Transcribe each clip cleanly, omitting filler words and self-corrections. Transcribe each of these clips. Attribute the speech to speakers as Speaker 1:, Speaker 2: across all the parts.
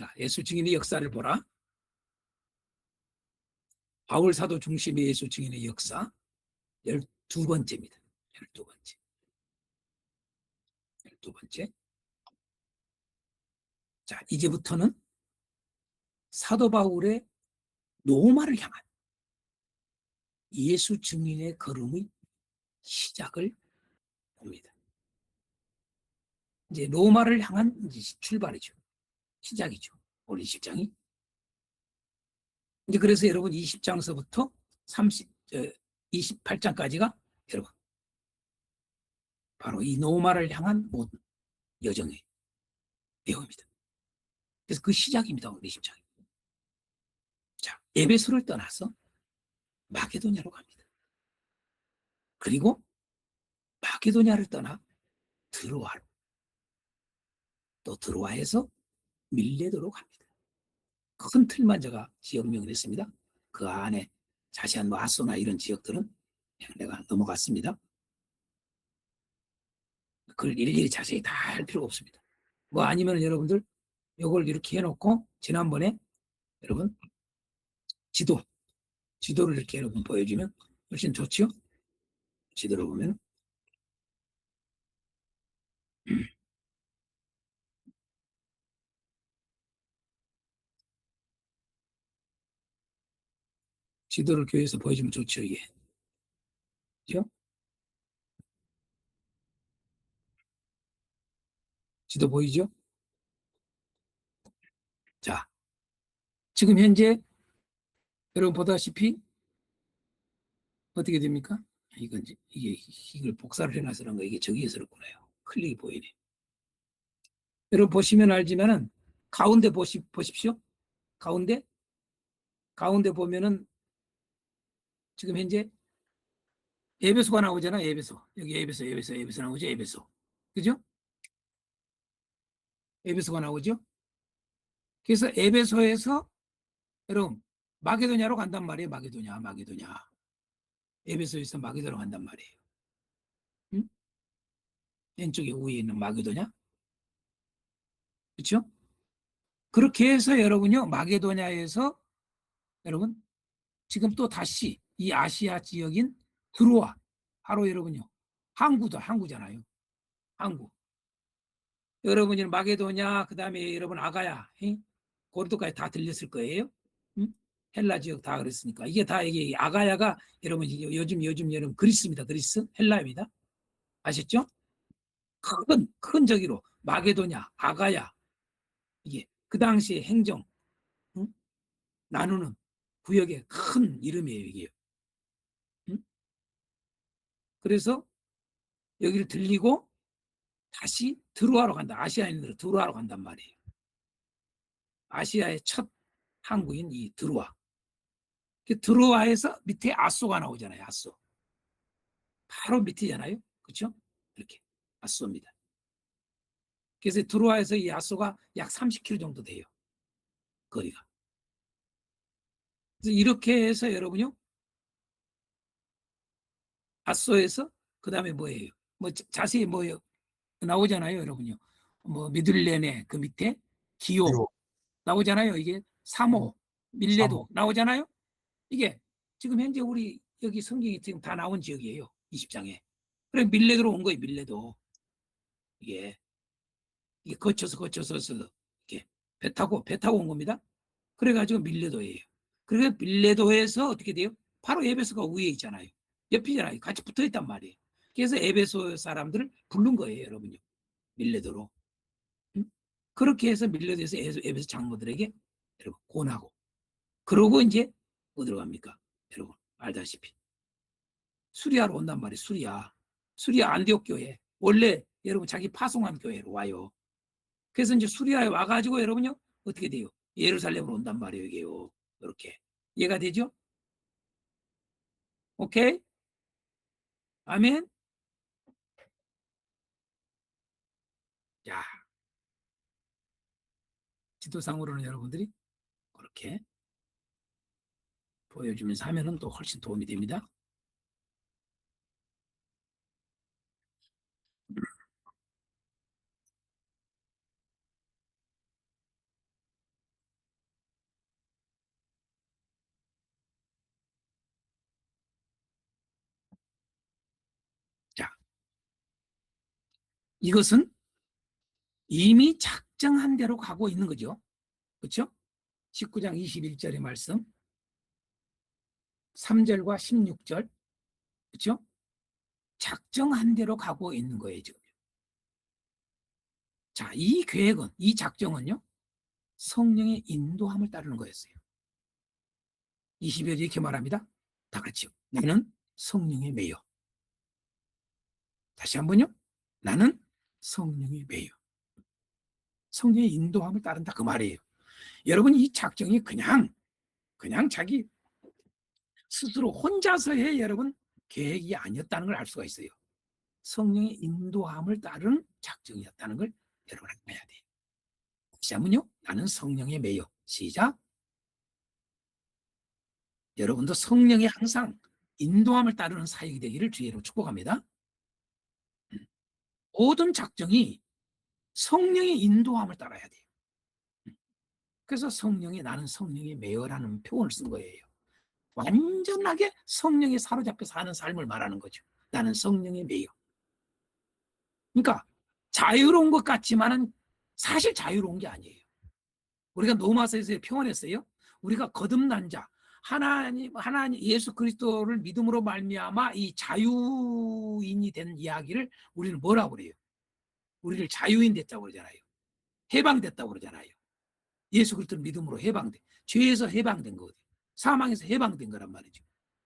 Speaker 1: 자, 예수 증인의 역사를 보라. 바울 사도 중심의 예수 증인의 역사 12번째입니다. 12번째. 12번째. 자, 이제부터는 사도 바울의 로마를 향한 예수 증인의 걸음의 시작을 봅니다. 이제 로마를 향한 이제 출발이죠. 시작이죠. 오늘 20장이. 이제 그래서 여러분 20장서부터 28장까지가 여러분 바로 이 로마를 향한 모든 여정의 내용입니다. 그래서 그 시작입니다. 오늘 20장이. 자, 에베소를 떠나서 마게도냐로 갑니다. 그리고 마게도냐를 떠나 드로아로, 또 드로아에서 밀레도로 갑니다. 큰 틀만 제가 지역명을 했습니다. 그 안에 자세한 뭐 아소나 이런 지역들은 그냥 내가 넘어갔습니다. 그걸 일일이 자세히 다 할 필요가 없습니다. 뭐 아니면 여러분들 이걸 이렇게 해놓고 지난번에 여러분 지도를 이렇게 여러분 보여주면 훨씬 좋죠. 지도를 보면 지도를 교회에서 보여주면 좋죠. 이게 그렇죠? 지도 보이죠? 자, 지금 현재 여러분 보다시피 어떻게 됩니까? 이걸 복사를 해놔서 그런 거 이게 저기에서 그렇구나요. 클릭이 보이네. 여러분 보시면 알지만은 가운데 보십시오. 가운데 보면은 지금 현재 에베소가 나오잖아. 에베소. 여기 에베소 나오죠. 에베소. 그죠? 에베소가 나오죠. 그래서 에베소에서 여러분 마게도냐로 간단 말이에요. 마게도냐. 에베소에서 마게도로 간단 말이에요. 응? 왼쪽에 위에 있는 마게도냐. 그렇죠? 그렇게 해서 여러분요. 마게도냐에서 여러분 지금 또 다시 이 아시아 지역인 드로아 바로 여러분요. 항구잖아요. 항구. 여러분이 마게도냐 그다음에 여러분 아가야 고린도까지 다 들렸을 거예요. 응? 헬라 지역 다 그랬으니까 이게 다 이게 아가야가 여러분 요즘 여러분 그리스입니다. 그리스 헬라입니다. 아셨죠? 큰 저기로 마게도냐 아가야 이게 그 당시의 행정 응? 나누는 구역의 큰 이름이에요. 이게. 응? 그래서 여기를 들리고 다시 드로아로 간다. 아시아인으로 드로아로 간단 말이에요. 아시아의 첫 항구인 이 드로아. 드로아에서 밑에 아소가 나오잖아요. 아소. 바로 밑이잖아요. 그렇죠? 이렇게 아소입니다. 그래서 드로아에서 이 아소가 약 30km 정도 돼요. 거리가. 그래서 이렇게 해서 여러분요. 아소에서 그다음에 뭐예요? 뭐 자세히 뭐예요? 나오잖아요, 여러분요. 뭐 미들레네 그 밑에 기오 나오잖아요. 이게 사모, 밀레도 나오잖아요. 이게 지금 현재 우리 여기 성경이 지금 다 나온 지역이에요. 20장에. 그래 밀레도로 온 거예요. 밀레도. 이게 거쳐서 이렇게 배 타고 온 겁니다. 그래가지고 밀레도예요. 그래서 밀레도에서 어떻게 돼요? 바로 에베소가 위에 있잖아요. 옆이잖아요. 같이 붙어 있단 말이에요. 그래서 에베소 사람들을 부른 거예요, 여러분요. 밀레도로. 응? 그렇게 해서 밀레도에서 에베소 장로들에게 여러분 권하고 그러고 이제 어디로 갑니까? 여러분 알다시피 수리아로 온단 말이에요. 수리아 안디옥 교회. 원래 여러분 자기 파송한 교회로 와요. 그래서 이제 수리아에 와가지고 여러분요 어떻게 돼요? 예루살렘으로 온단 말이에요. 이게요. 이렇게 이해가 되죠? 오케이? 아멘. 자, 지도상으로는 여러분들이 그렇게 보여주면서 하면은 또 훨씬 도움이 됩니다. 이것은 이미 작정한 대로 가고 있는 거죠. 그렇죠? 19장 21절의 말씀, 3절과 16절, 그렇죠? 작정한 대로 가고 있는 거예요, 지금. 자, 이 계획은, 이 작정은요, 성령의 인도함을 따르는 거였어요. 20절 이렇게 말합니다. 다 같이요. 나는 성령에 매여. 다시 한번요. 나는 성령에 매여. 성령의 인도함을 따른다 그 말이에요. 여러분, 이 작정이 그냥 자기 스스로 혼자서의 여러분 계획이 아니었다는 걸 알 수가 있어요. 성령의 인도함을 따른 작정이었다는 걸 여러분 알아야 돼요. 다시 한번요. 나는 성령에 매여. 시작. 여러분도 성령의 항상 인도함을 따르는 사역이 되기를 주의로 축복합니다. 모든 작정이 성령의 인도함을 따라야 돼요. 그래서 성령이 나는 성령에 매여라는 표현을 쓴 거예요. 완전하게 성령에 사로잡혀 사는 삶을 말하는 거죠. 나는 성령에 매여. 그러니까 자유로운 것 같지만은 사실 자유로운 게 아니에요. 우리가 로마서에서 표현했어요. 우리가 거듭난 자, 하나님 예수 그리스도를 믿음으로 말미암아 이 자유인이 된 이야기를 우리는 뭐라고 그래요? 우리를 자유인 됐다고 그러잖아요. 해방됐다고 그러잖아요. 예수 그리스도를 믿음으로 해방돼. 죄에서 해방된 거거든요. 사망에서 해방된 거란 말이죠.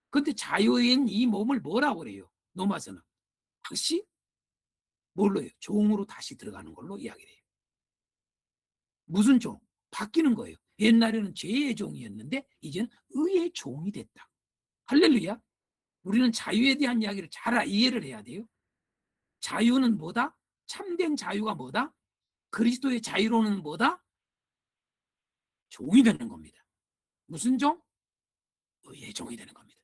Speaker 1: 근데 자유인 이 몸을 뭐라고 그래요? 로마서는 다시 뭘로요? 종으로 다시 들어가는 걸로 이야기를 해요. 무슨 종? 바뀌는 거예요. 옛날에는 죄의 종이었는데 이제는 의의 종이 됐다. 할렐루야. 우리는 자유에 대한 이야기를 잘 이해를 해야 돼요. 자유는 뭐다? 참된 자유가 뭐다? 그리스도의 자유로는 뭐다? 종이 되는 겁니다. 무슨 종? 의의 종이 되는 겁니다.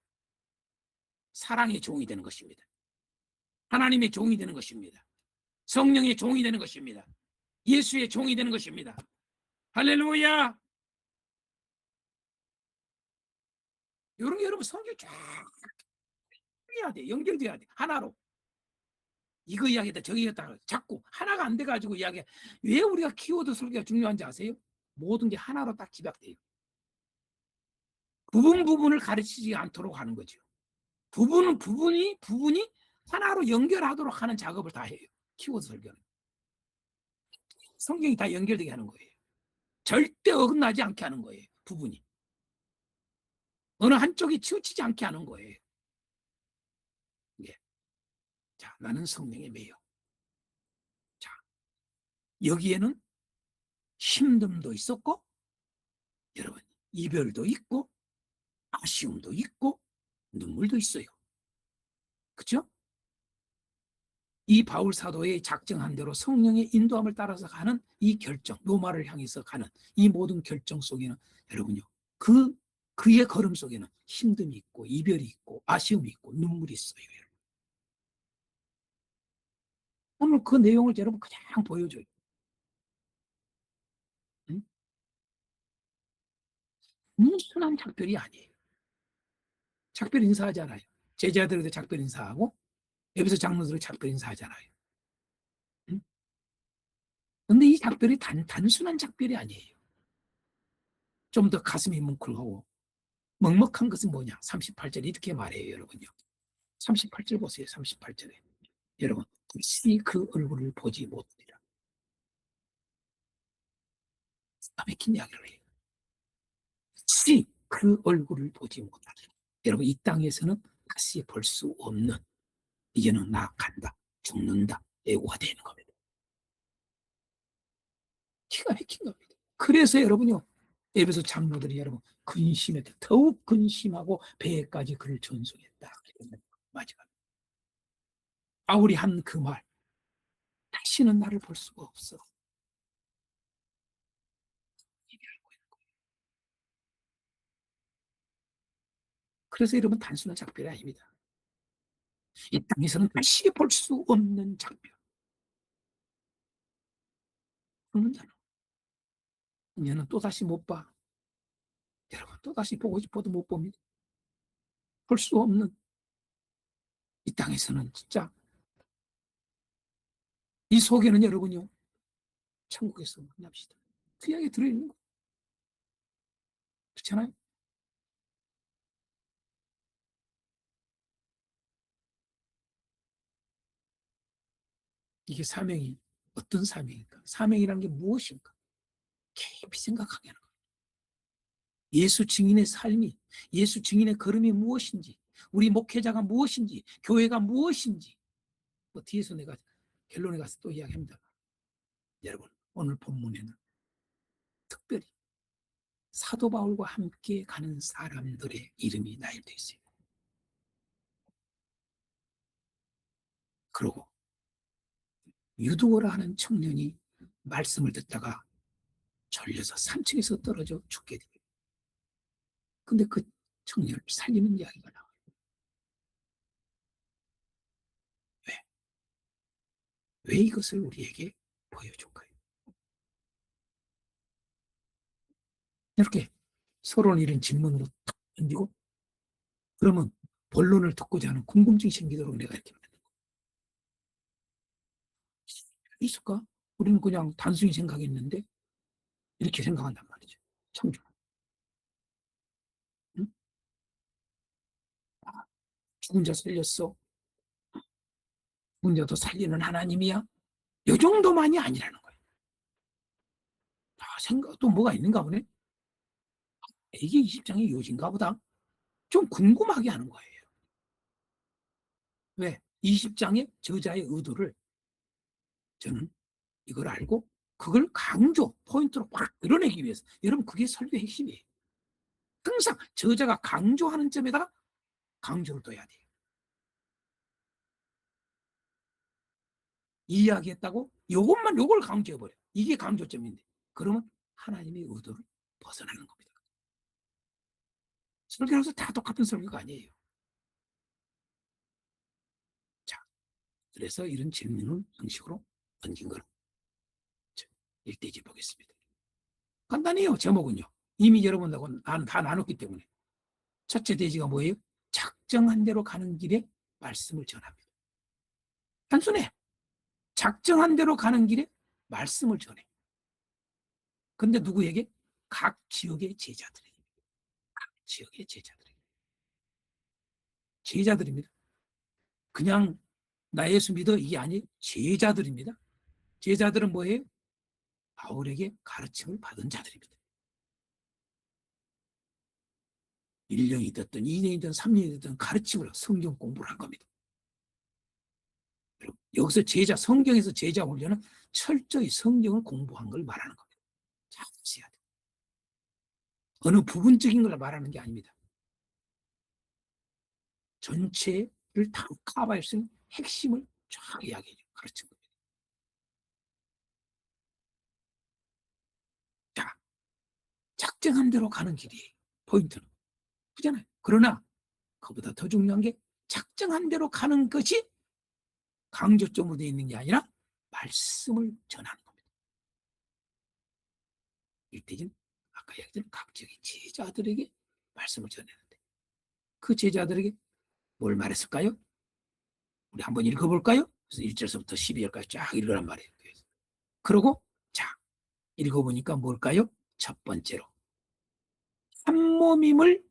Speaker 1: 사랑의 종이 되는 것입니다. 하나님의 종이 되는 것입니다. 성령의 종이 되는 것입니다. 예수의 종이 되는 것입니다. 할렐루야. 여러분 성경 쫙 해야 돼. 연결돼야 돼. 하나로. 이거 이야기다 저기 했다 자꾸 하나가 안 돼가지고 이야기. 왜 우리가 키워드 설계가 중요한지 아세요? 모든 게 하나로 딱 집약돼요. 부분을 가르치지 않도록 하는 거죠. 부분이 하나로 연결하도록 하는 작업을 다 해요. 키워드 설계는. 성경이 다 연결되게 하는 거예요. 절대 어긋나지 않게 하는 거예요. 부분이. 어느 한쪽이 치우치지 않게 하는 거예요. 예. 자, 나는 성령에 매여. 자, 여기에는 힘듦도 있었고, 여러분, 이별도 있고, 아쉬움도 있고, 눈물도 있어요. 그렇죠? 이 바울 사도의 작정한 대로 성령의 인도함을 따라서 가는 이 결정, 로마를 향해서 가는 이 모든 결정 속에는 여러분요, 그의 걸음 속에는 힘듦이 있고, 이별이 있고, 아쉬움이 있고, 눈물이 있어요. 여러분. 오늘 그 내용을 여러분 그냥 보여줘요. 응? 순한 작별이 아니에요. 작별 인사하잖아요. 제자들에도 작별 인사하고, 에베소 장로들도 작별 인사하잖아요. 응? 근데 이 작별이 단순한 작별이 아니에요. 좀 더 가슴이 뭉클하고, 먹먹한 것은 뭐냐? 38절 이렇게 말해요, 여러분요. 38절 보세요, 38절에. 여러분, 다시 그 얼굴을 보지 못하리라. 막힌 이야기를 해요. 다시 그 얼굴을 보지 못하리라. 여러분, 이 땅에서는 다시 볼 수 없는, 이제는 나 간다, 죽는다, 애고가 되는 겁니다. 기가 막힌 겁니다. 그래서 여러분요, 에베소 장로들이 여러분 근심했다. 더욱 근심하고 배에까지 그를 전송했다. 맞아. 바울이 한 그 말, 다시는 나를 볼 수가 없어. 그래서 여러분 단순한 작별이 아닙니다. 이 땅에서는 다시 볼 수 없는 작별. 그러는 자는 얘는 또다시 못 봐. 여러분 또다시 보고 싶어도 못 봅니다. 볼 수 없는 이 땅에서는 진짜 이 속에는 여러분요, 천국에서 만납시다. 그 이야기 들어있는 거. 그렇잖아요? 이게 사명이 어떤 사명일까? 사명이라는 게 무엇인가? 깊이 생각하게 하는 거예요. 예수 증인의 삶이, 예수 증인의 걸음이 무엇인지, 우리 목회자가 무엇인지, 교회가 무엇인지, 뭐 뒤에서 내가 결론에 가서 또 이야기합니다. 여러분, 오늘 본문에는 특별히 사도 바울과 함께 가는 사람들의 이름이 나열되어 있어요. 그리고 유두어라 하는 청년이 말씀을 듣다가 졸려서 3층에서 떨어져 죽게 돼요. 근데 그 청년을 살리는 이야기가 나와요. 왜? 왜 이것을 우리에게 보여줄까요? 이렇게 서로는 이런 질문으로 탁 던지고, 그러면 본론을 듣고자 하는 궁금증이 생기도록 내가 이렇게 만든 거예요. 있을까? 우리는 그냥 단순히 생각했는데 이렇게 생각한단 말이죠. 참 좋아. 응? 아, 죽은 자 살렸어. 죽은 자도 살리는 하나님이야. 이 정도만이 아니라는 거예요. 아, 생각 또 뭐가 있는가 보네. 이게 20장의 요지인가 보다. 좀 궁금하게 하는 거예요. 왜? 20장의 저자의 의도를 저는 이걸 알고 그걸 강조, 포인트로 확 드러내기 위해서. 여러분, 그게 설교의 핵심이에요. 항상 저자가 강조하는 점에다가 강조를 둬야 돼요. 이야기했다고 요걸 강조해버려. 이게 강조점인데. 그러면 하나님의 의도를 벗어나는 겁니다. 설교로서 다 똑같은 설교가 아니에요. 자, 그래서 이런 질문을 형식으로 던진 걸 일대지 보겠습니다. 간단해요. 제목은요. 이미 여러분하고 다 나눴기 때문에. 첫째 대지가 뭐예요? 작정한 대로 가는 길에 말씀을 전합니다. 단순해. 작정한 대로 가는 길에 말씀을 전해. 근데 누구에게? 각 지역의 제자들에게. 각 지역의 제자들에게. 제자들입니다. 그냥 나 예수 믿어 이게 아니에요. 제자들입니다. 제자들은 뭐예요? 바울에게 가르침을 받은 자들입니다. 1년이 됐든 2년이 됐든 3년이 됐든 가르침을 성경 공부를 한 겁니다. 여기서 제자, 성경에서 제자 훈련은 철저히 성경을 공부한 걸 말하는 겁니다. 자세해야 돼. 어느 부분적인 걸 말하는 게 아닙니다. 전체를 다 커버할 수 있는 핵심을 쫙 이야기해 줘. 가르친 겁니다. 자, 작정한 대로 가는 길이에요. 포인트는. 그잖아요. 그러나 그보다 더 중요한 게 작정한 대로 가는 것이 강조점으로 되어 있는 게 아니라 말씀을 전하는 겁니다. 일대는 아까 얘기했던 각 지역의 제자들에게 말씀을 전했는데 그 제자들에게 뭘 말했을까요? 우리 한번 읽어볼까요? 그래서 1절서부터 12절까지 쫙 읽으란 말이에요. 그러고 자, 읽어보니까 뭘까요? 첫 번째로 한 몸임을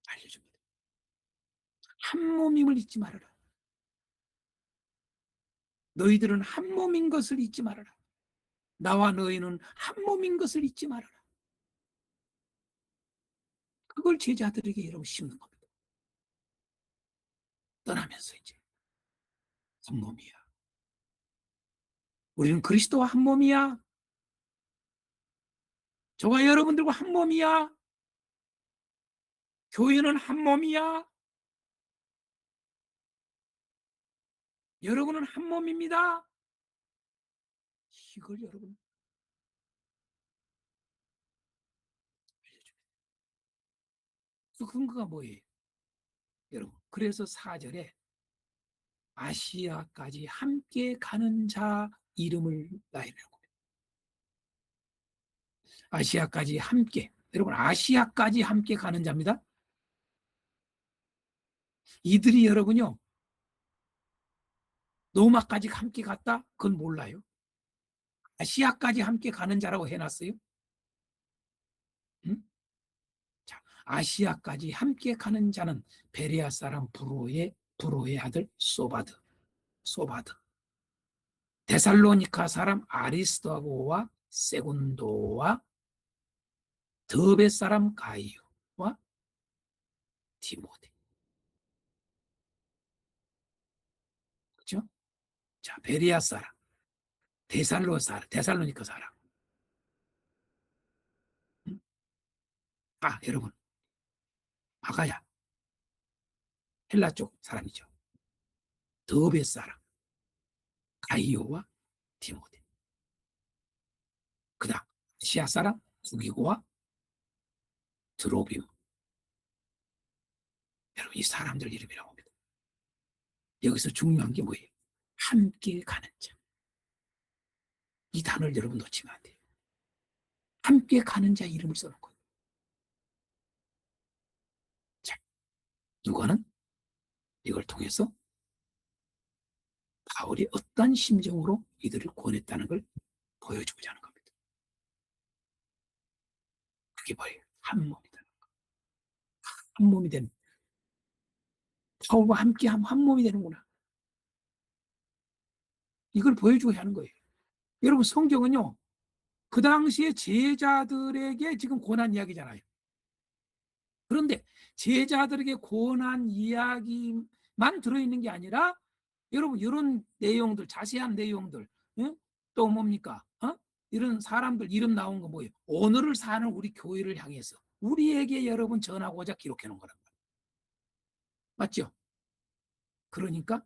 Speaker 1: 알려줍니다. 한 몸임을 잊지 말아라. 너희들은 한 몸인 것을 잊지 말아라. 나와 너희는 한 몸인 것을 잊지 말아라. 그걸 제자들에게 여러분 심는 겁니다. 떠나면서 이제 한 몸이야. 우리는 그리스도와 한 몸이야. 저와 여러분들과 한 몸이야. 교회는 한 몸이야. 여러분은 한 몸입니다. 이걸 여러분 알려줍니다. 그 근거가 뭐예요? 여러분, 그래서 4절에 아시아까지 함께 가는 자 이름을 나열하는 겁니다. 아시아까지 함께. 여러분, 아시아까지 함께 가는 자입니다. 이들이 여러분요, 로마까지 함께 갔다? 그건 몰라요. 아시아까지 함께 가는 자라고 해놨어요. 응? 자, 아시아까지 함께 가는 자는 베레아 사람 브로의 아들 소바드. 데살로니카 사람 아리스도하고와 세군도와 더베 사람 가이오와 디모데. 그죠? 자, 베레아 사람, 데살로니카 사람. 응? 아, 여러분, 아가야, 헬라 쪽 사람이죠. 더베 사람, 가이오와 디모데. 그다음 시아 사람 구기고와 드로빔. 여러분, 이 사람들 이름이라고 합니다. 여기서 중요한 게 뭐예요? 함께 가는 자. 이 단어를 여러분 놓치면 안 돼요. 함께 가는 자 이름을 써놓은 거예요. 자, 누가는 이걸 통해서 바울이 어떤 심정으로 이들을 구원했다는 걸 보여주고자 하는 겁니다. 그게 뭐예요? 한 몸이다. 한 몸이 되는, 바울과 함께 한 몸이 되는구나. 이걸 보여주고자 하는 거예요. 여러분, 성경은요, 그 당시에 제자들에게 지금 고난 이야기잖아요. 그런데 제자들에게 고난 이야기만 들어있는 게 아니라 여러분 이런 내용들, 자세한 내용들, 예? 또 뭡니까? 이런 사람들 이름 나온 거 뭐예요? 오늘을 사는 우리 교회를 향해서 우리에게 여러분 전하고자 기록해 놓은 거란 말이에요. 맞죠? 그러니까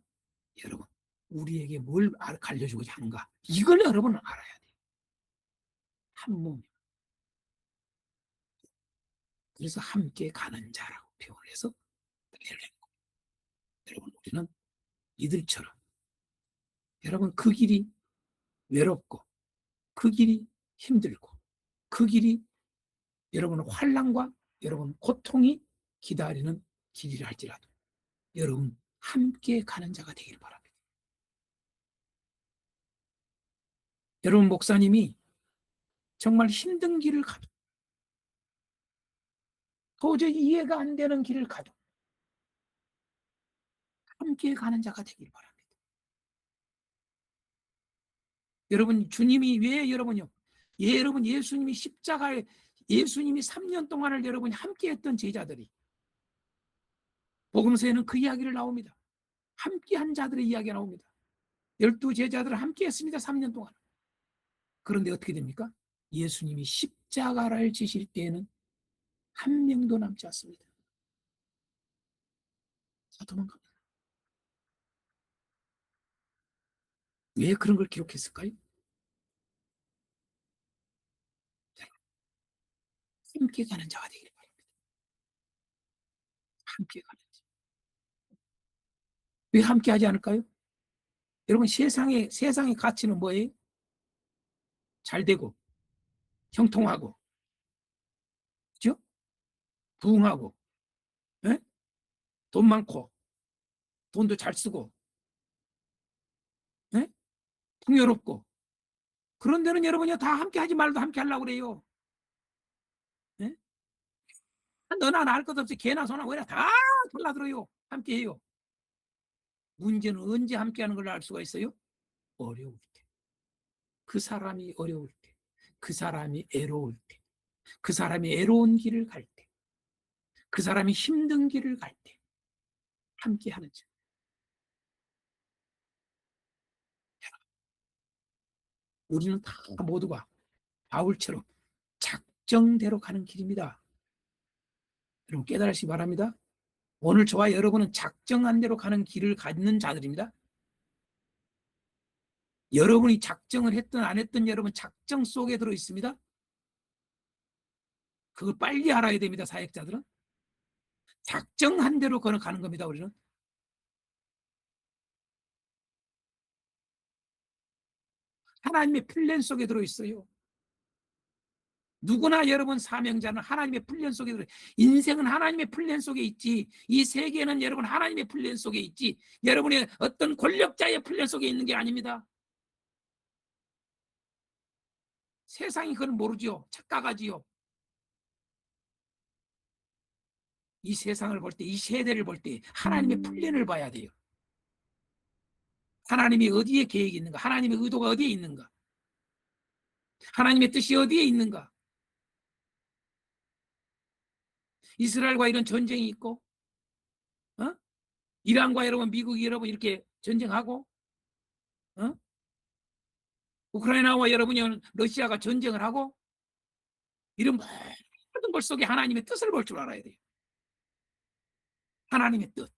Speaker 1: 여러분 우리에게 뭘 가르쳐주고자 하는가? 이걸 여러분은 알아야 돼요. 한 몸. 그래서 함께 가는 자라고 표현을 해서 여러분 우리는 이들처럼 여러분 그 길이 외롭고 그 길이 힘들고 그 길이 여러분 환난과 여러분 고통이 기다리는 길이라 할지라도 여러분 함께 가는 자가 되기를 바랍니다. 여러분 목사님이 정말 힘든 길을 가도 도저히 이해가 안 되는 길을 가도 함께 가는 자가 되기를 바랍니다. 여러분 주님이 왜 여러분요? 여러분 예수님이 십자가에 예수님이 3년 동안을 여러분이 함께 했던 제자들이 복음서에는 그 이야기를 나옵니다. 함께 한 자들의 이야기가 나옵니다. 12 제자들을 함께 했습니다. 3년 동안. 그런데 어떻게 됩니까? 예수님이 십자가를 지실 때에는 한 명도 남지 않습니다. 다 도망갑니다. 왜 그런 걸 기록했을까요? 함께 가는 자가 되기를 바랍니다. 함께 가는 자. 왜 함께 하지 않을까요? 여러분 세상의 가치는 뭐예요? 잘 되고 형통하고 그죠? 부흥하고 예? 돈 많고 돈도 잘 쓰고 예? 풍요롭고 그런 데는 여러분이 다 함께 하지 말도 함께 하려고 그래요. 예? 너나 나 할 것 없이 개나 소나 뭐나 다 달라들어요. 함께 해요. 문제는 언제 함께 하는 걸 알 수가 있어요? 어려울 때. 그 사람이 어려울 때. 그 사람이 애로울 때. 그 사람이 애로운 길을 갈 때. 그 사람이 힘든 길을 갈 때. 함께 하는 자. 우리는 다 모두가 바울처럼 작정대로 가는 길입니다. 여러분 깨달으시기 바랍니다. 오늘 저와 여러분은 작정한 대로 가는 길을 갖는 자들입니다. 여러분이 작정을 했든 안 했든 여러분 작정 속에 들어 있습니다. 그걸 빨리 알아야 됩니다. 사역자들은. 작정한 대로 걸어가는 겁니다. 우리는. 하나님의 플랜 속에 들어 있어요. 누구나 여러분 사명자는 하나님의 훈련 속에 들어. 인생은 하나님의 훈련 속에 있지. 이 세계는 여러분 하나님의 훈련 속에 있지. 여러분의 어떤 권력자의 훈련 속에 있는 게 아닙니다. 세상이 그걸 모르지요. 착각하지요. 이 세상을 볼 때, 이 세대를 볼 때 하나님의 훈련을 봐야 돼요. 하나님이 어디에 계획이 있는가? 하나님의 의도가 어디에 있는가? 하나님의 뜻이 어디에 있는가? 이스라엘과 이런 전쟁이 있고, 어? 이란과 여러분, 미국이 여러분 이렇게 전쟁하고, 어? 우크라이나와 여러분이 러시아가 전쟁을 하고, 이런 모든 것 속에 하나님의 뜻을 볼 줄 알아야 돼요. 하나님의 뜻.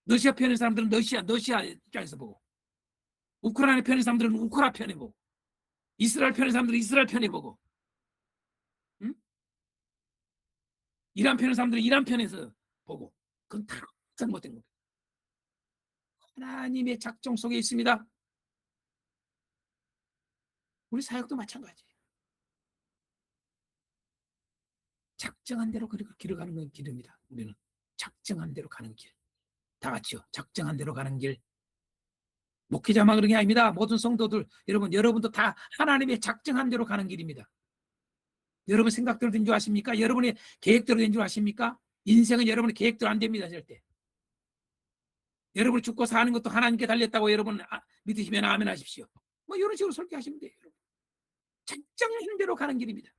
Speaker 1: 러시아 편의 사람들은 러시아 입장에서 보고, 우크라이나 편의 사람들은 우크라이나 편에 보고, 이스라엘 편의 사람들은 이스라엘 편에 보고, 응? 이란 편의 사람들은 이란 편에서 보고, 그건 다 잘못된 겁니다. 하나님의 작정 속에 있습니다. 우리 사역도 마찬가지예요. 작정한 대로 길을 가는 건 길입니다. 우리는 작정한 대로 가는 길. 다 같이요. 작정한 대로 가는 길. 목회자만 그런 게 아닙니다. 모든 성도들, 여러분도 다 하나님의 작정한 대로 가는 길입니다. 여러분 생각대로 된 줄 아십니까? 여러분의 계획대로 된 줄 아십니까? 인생은 여러분의 계획대로 안 됩니다. 절대. 여러분이 죽고 사는 것도 하나님께 달렸다고 여러분 믿으시면 아멘 하십시오. 뭐 이런 식으로 설교하시면 돼요. 작정한 대로 가는 길입니다.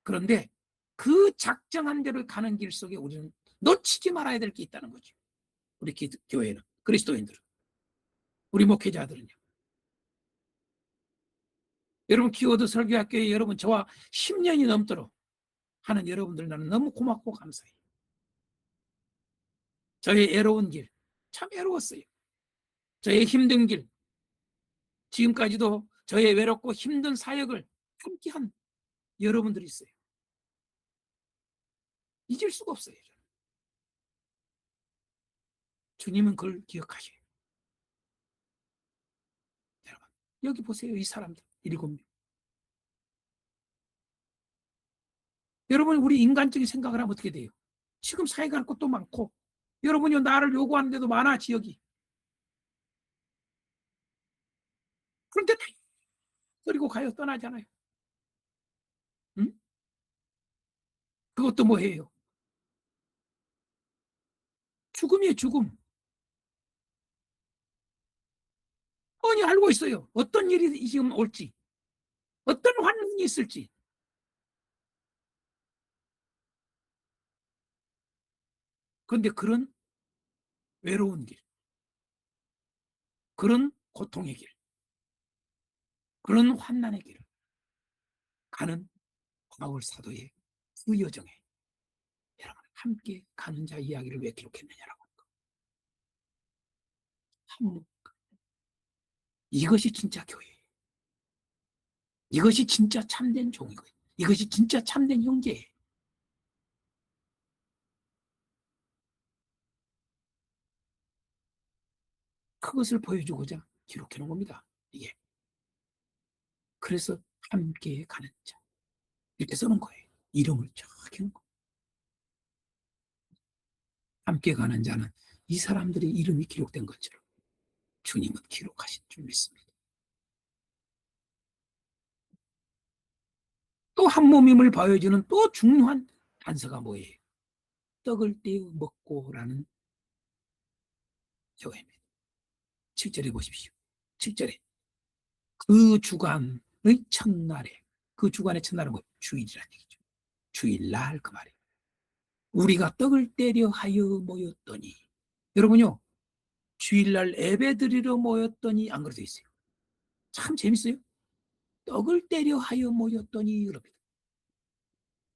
Speaker 1: 그런데 그 작정한 대로 가는 길 속에 우리는 놓치지 말아야 될 게 있다는 거죠. 우리 교회는, 그리스도인들은, 우리 목회자들은요. 여러분 키워드 설교학교에 여러분 저와 10년이 넘도록 하는 여러분들 나는 너무 고맙고 감사해요. 저의 애로운 길, 참 애로웠어요. 저의 힘든 길, 지금까지도 저의 외롭고 힘든 사역을 함께한 여러분들이 있어요. 잊을 수가 없어요. 주님은 그걸 기억하셔요. 여러분, 여기 보세요. 이 사람들 7명. 여러분, 우리 인간적인 생각을 하면 어떻게 돼요? 지금 사회가 할 것도 많고, 여러분이 나를 요구하는 데도 많아, 지역이. 그런데 다 그리고 가요, 떠나잖아요. 응? 그것도 뭐예요? 죽음이에요, 죽음. 뻔히 알고 있어요. 어떤 일이 지금 올지, 어떤 환경이 있을지. 그런데 그런 외로운 길, 그런 고통의 길, 그런 환난의 길을 가는 바울 사도의 그 여정에 여러분 함께 가는 자 이야기를 왜 기록했느냐라고. 이것이 진짜 교회예요. 이것이 진짜 참된 종이고요. 이것이 진짜 참된 형제예요. 그것을 보여주고자 기록해 놓은 겁니다. 이게. 그래서 함께 가는 자. 이렇게 써놓은 거예요. 이름을 쫙 해놓은 거. 함께 가는 자는 이 사람들의 이름이 기록된 것처럼 주님은 기록하신 줄 믿습니다. 또 한 몸임을 보여주는 또 중요한 단서가 뭐예요? 떡을 떼어 먹고라는 교회입니다. 7절에 보십시오. 7절에 그 주간의 첫날에, 그 주간의 첫날은 뭐 주일이라는 얘기죠. 주일날 그 말이에요. 우리가 떡을 떼려 하여 모였더니, 여러분요, 주일날 예배드리러 모였더니 안 그래도 있어요. 참 재밌어요. 떡을 떼려 하여 모였더니 그럽니다.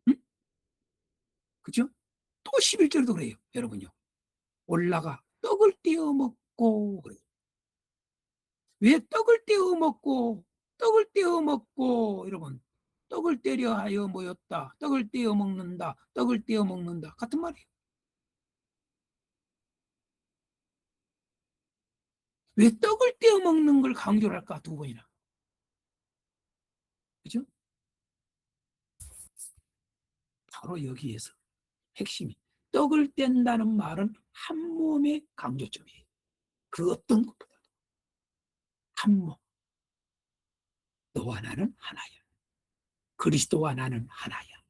Speaker 1: 응? 그죠? 또 11절도 그래요. 여러분요. 올라가 떡을 떼어 먹고 그래요. 왜 떡을 떼어 먹고 여러분 떡을 떼려 하여 모였다. 떡을 떼어 먹는다. 떡을 떼어 먹는다. 같은 말이에요. 왜 떡을 떼어 먹는 걸 강조를 할까? 두 번이나. 바로 여기에서 핵심이, 떡을 뗀다는 말은 한 몸의 강조점이에요. 그 어떤 것보다도 한 몸. 너와 나는 하나야. 그리스도와 나는 하나야.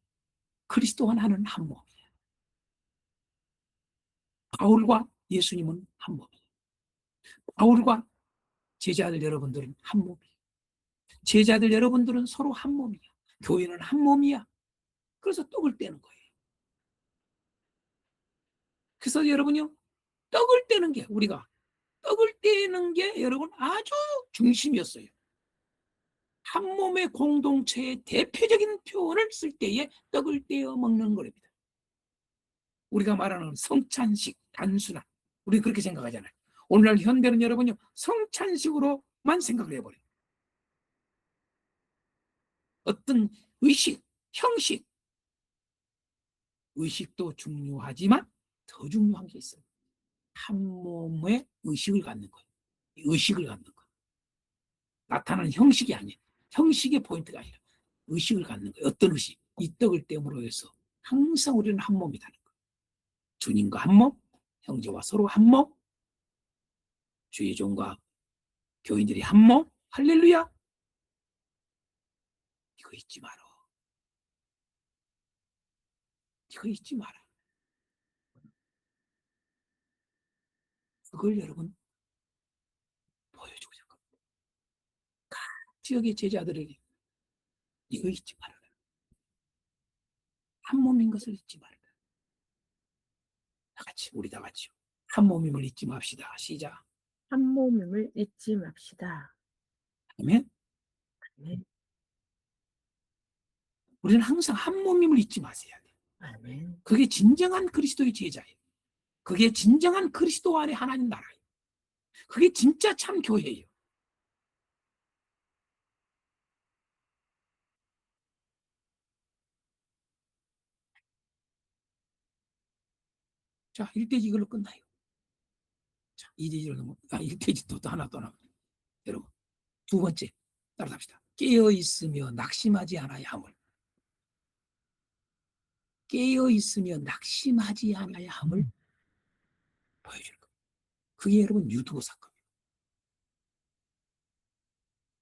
Speaker 1: 그리스도와 나는 한 몸이야. 바울과 예수님은 한 몸이야. 바울과 제자들 여러분들은 한 몸이야. 제자들 여러분들은 서로 한 몸이야. 교회는 한 몸이야. 그래서 떡을 떼는 거예요. 그래서 여러분요, 떡을 떼는 게, 우리가 떡을 떼는 게 여러분 아주 중심이었어요. 한 몸의 공동체의 대표적인 표현을 쓸 때에 떡을 떼어 먹는 겁니다. 우리가 말하는 성찬식, 단순한, 우리 그렇게 생각하잖아요. 오늘날 현대는 여러분요, 성찬식으로만 생각을 해버려요. 어떤 의식, 형식, 의식도 중요하지만 더 중요한 게 있어요. 한 몸의 의식을 갖는 거예요. 의식을 갖는 거. 나타나는 형식이 아니에요. 형식의 포인트가 아니라 의식을 갖는 거예요. 어떤 의식? 이 떡을 떼므로 해서 항상 우리는 한 몸이라는 거예요. 주님과 한 몸, 형제와 서로 한 몸, 주의 종과 교인들이 한 몸, 할렐루야. 이거 잊지 마라. 이거 잊지 마라. 그걸 여러분 보여주고 싶은 겁니다. 각 지역의 제자들에게 이거 잊지 말아라. 한 몸인 것을 잊지 말아라. 다 같이, 우리 다 같이요. 한 몸임을 잊지 맙시다. 시작.
Speaker 2: 한 몸임을 잊지 맙시다.
Speaker 1: 아멘.
Speaker 2: 아멘.
Speaker 1: 우리는 항상 한 몸임을 잊지 마세요.
Speaker 2: 아멘.
Speaker 1: 그게 진정한 그리스도의 제자예요. 그게 진정한 그리스도 안에 하나님 나라예요. 그게 진짜 참 교회예요. 자, 1대지 이걸로 끝나요. 자, 2대지로 넘어. 1대지 또 하나 또 나옵니다. 여러분, 두 번째 따라합시다. 깨어 있으며 낙심하지 않아야 함을. 깨어 있으며 낙심하지 않아야 함을 보여주는 겁니다. 그게 여러분 유두고 사건이에요.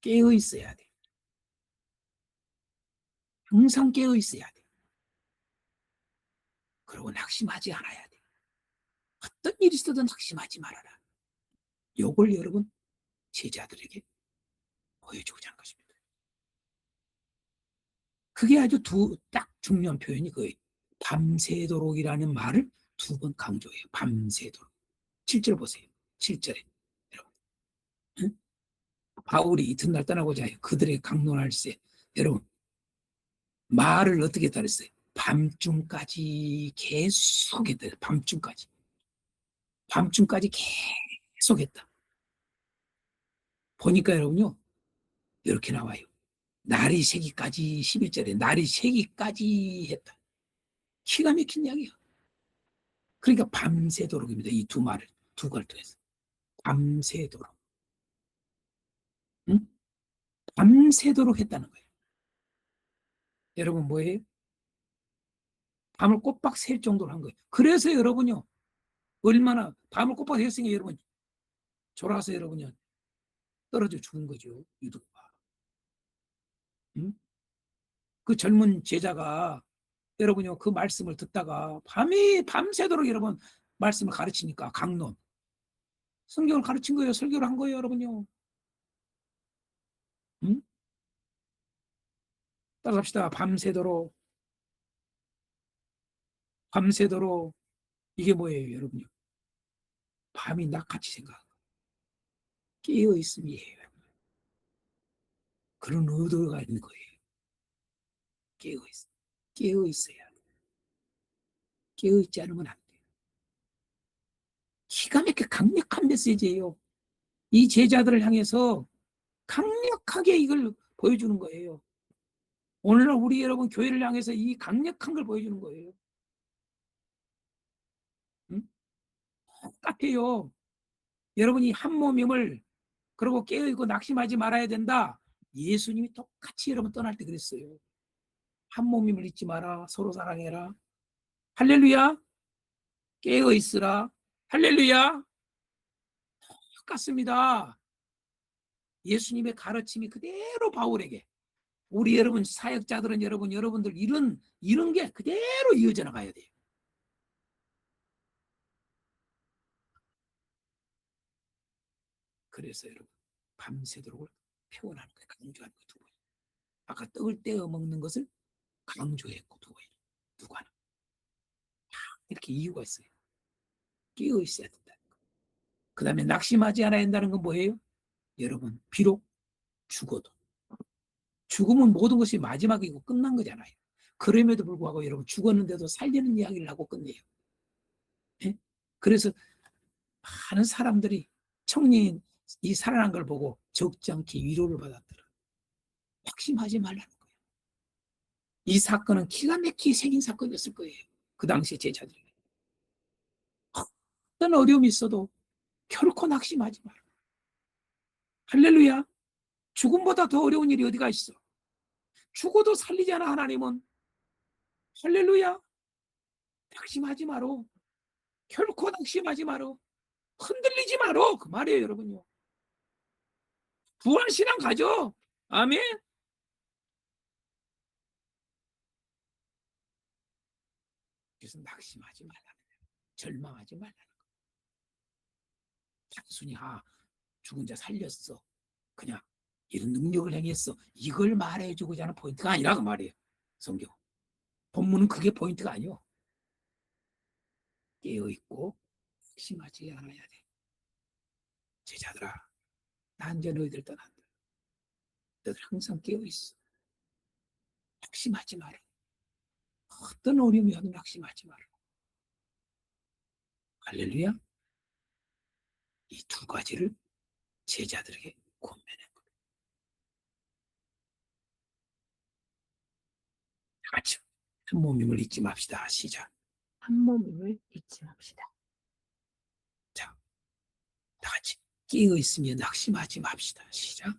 Speaker 1: 깨어 있어야 돼. 항상 깨어 있어야 돼. 그리고 낙심하지 않아야 돼. 어떤 일이 있어도 낙심하지 말아라. 요걸 여러분 제자들에게 보여주고자 하는 것입니다. 그게 아주 딱 중요한 표현이 거예요. 밤새도록이라는 말을 두 번 강조해요. 밤새도록. 7절 보세요. 7절에. 여러분. 응? 바울이 이튿날 떠나고자 해요. 그들의 강론할세. 여러분. 말을 어떻게 따랐어요? 밤중까지 계속 했다. 밤중까지. 밤중까지 계속 했다. 보니까 여러분요. 이렇게 나와요. 날이 새기까지 11절에 날이 새기까지 했다. 기가 막힌 이야기야. 그러니까 밤새도록입니다. 이 두 말을 두 걸 통해서 밤새도록, 응? 밤새도록 했다는 거예요. 여러분 뭐예요? 밤을 꼬박 샐 정도로 한 거예요. 그래서 여러분요 얼마나 밤을 꼬박 샜으니까 여러분 졸아서 여러분요 떨어져 죽은 거죠. 유두가. 응? 그 젊은 제자가 여러분요 그 말씀을 듣다가 밤새도록 여러분 말씀을 가르치니까 강론 성경을 가르친 거예요. 설교를 한 거예요. 여러분요. 응? 따라갑시다. 밤새도록. 밤새도록. 이게 뭐예요, 여러분요? 밤이 낮같이 생각. 깨어있음이에요. 그런 의도가 있는 거예요. 깨어있어. 깨어있어야 돼. 깨어있지 않으면 안 돼요. 기가 막히게 강력한 메시지예요. 이 제자들을 향해서 강력하게 이걸 보여주는 거예요. 오늘날 우리 여러분 교회를 향해서 이 강력한 걸 보여주는 거예요. 응? 똑같아요. 여러분이 한 몸임을 그리고 깨어있고 낙심하지 말아야 된다. 예수님이 똑같이 여러분 떠날 때 그랬어요. 한 몸임을 잊지 마라. 서로 사랑해라. 할렐루야. 깨어 있으라. 할렐루야. 똑같습니다. 예수님의 가르침이 그대로 바울에게, 우리 여러분 사역자들은 여러분들 이런 게 그대로 이어져 나가야 돼요. 그래서 여러분 밤새도록 표현하는 거예요. 강조하는 거예요. 두 번. 아까 떡을 떼어 먹는 것을 강조했고 두 번. 누가 하나. 이렇게 이유가 있어요. 깨어 있어야 된다. 그 다음에 낙심하지 않아야 한다는 건 뭐예요? 여러분 비록 죽어도, 죽음은 모든 것이 마지막이고 끝난 거잖아요. 그럼에도 불구하고 여러분 죽었는데도 살리는 이야기를 하고 끝내요. 예? 그래서 많은 사람들이 청년이 살아난 걸 보고 적지 않게 위로를 받았더라. 확심하지 말라는 거예요. 이 사건은 기가 막히게 생긴 사건이었을 거예요. 그 당시에 제자들에게. 어떤 어려움이 있어도 결코 낙심하지 마라. 할렐루야. 죽음보다 더 어려운 일이 어디가 있어. 죽어도 살리잖아 하나님은. 할렐루야. 낙심하지 마로. 결코 낙심하지 마로. 흔들리지 마로. 그 말이에요 여러분요. 부활신앙 가져. 아멘. 그래서 낙심하지 말라는 거예요. 절망하지 말라는 거예요. 단순히 죽은 자 살렸어. 그냥 이런 능력을 행했어. 이걸 말해주고자 하는 포인트가 아니라 그 말이에요. 성경. 본문은 그게 포인트가 아니요. 깨어있고 낙심하지 않아야 돼. 제자들아, 나 이제 너희들 떠난다. 너희들 항상 깨어있어. 낙심하지 마라. 어떤 어려움이 와도 낙심하지 마라. 할렐루야. 이 두 가지를 제자들에게 권면한 거예요. 다 같이 한 몸임을 잊지 맙시다. 시작.
Speaker 2: 한 몸임을 잊지 맙시다.
Speaker 1: 자, 다 같이 깨어 있으면 낙심하지 맙시다. 시작.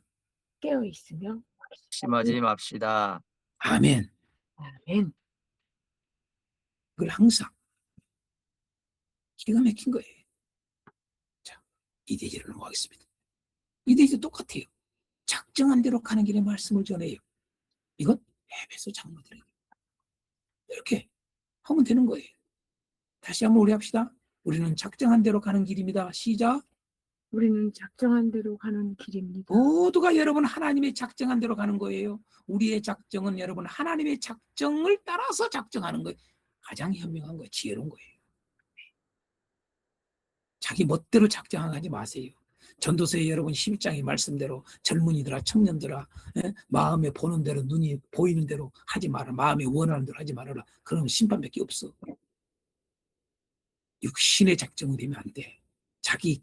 Speaker 2: 깨어 있으며
Speaker 3: 심하지 맙시다.
Speaker 1: 아멘.
Speaker 2: 아멘.
Speaker 1: 그걸 항상 기가 막힌 거예요. 자, 이대지를 넘어가겠습니다. 이대지 똑같아요. 작정한 대로 가는 길에 말씀을 전해요. 이건 에베소 장로들에게 이렇게 하면 되는 거예요. 다시 한번 우리 합시다. 우리는 작정한 대로 가는 길입니다. 시작.
Speaker 2: 우리는 작정한 대로 가는 길입니다.
Speaker 1: 모두가 여러분 하나님의 작정한 대로 가는 거예요. 우리의 작정은 여러분 하나님의 작정을 따라서 작정하는 거예요. 가장 현명한 거예요. 지혜로운 거예요. 자기 멋대로 작정하지 마세요. 전도서에 여러분 11장의 말씀대로 젊은이들아 청년들아 마음에 보는 대로 눈이 보이는 대로 하지 마라. 마음에 원하는 대로 하지 말아라. 그러면 심판밖에 없어. 육신의 작정이 되면 안 돼. 자기